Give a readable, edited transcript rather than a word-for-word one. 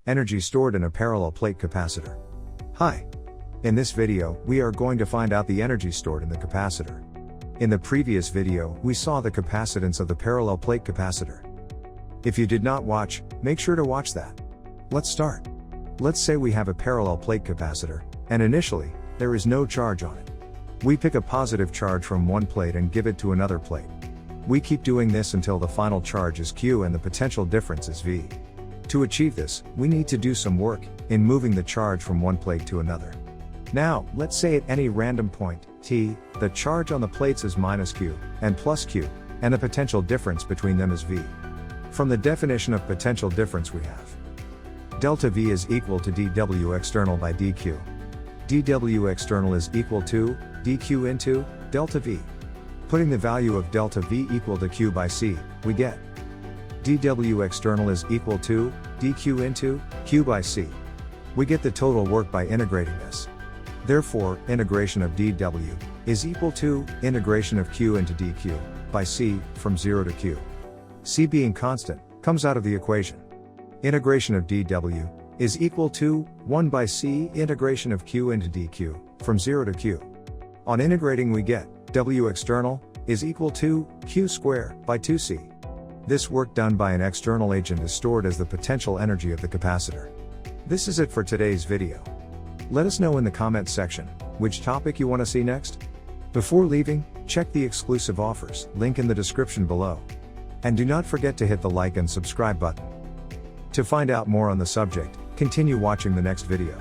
Energy stored in a parallel plate capacitor. Hi! In this video, we are going to find out the energy stored in the capacitor. In the previous video, we saw the capacitance of the parallel plate capacitor. If you did not watch, make sure to watch that. Let's start. Let's say we have a parallel plate capacitor, and initially, there is no charge on it. We pick a positive charge from one plate and give it to another plate. We keep doing this until the final charge is Q and the potential difference is V. To achieve this, we need to do some work in moving the charge from one plate to another. Now, let's say at any random point, T, the charge on the plates is minus Q and plus Q, and the potential difference between them is V. From the definition of potential difference we have delta V is equal to dW external by dQ. dW external is equal to dQ into delta V. Putting the value of delta V equal to Q by C, we get dW external is equal to dQ into Q by C. We get the total work by integrating this. Therefore, integration of dW is equal to integration of Q into dQ by C from 0 to Q. C being constant, comes out of the equation. Integration of dW is equal to 1 by C integration of Q into dQ from 0 to Q. On integrating we get W external is equal to Q square by 2C. This work done by an external agent is stored as the potential energy of the capacitor. This is it for today's video. Let us know in the comments section which topic you want to see next. Before leaving, check the exclusive offers, link in the description below. And do not forget to hit the like and subscribe button. To find out more on the subject, continue watching the next video.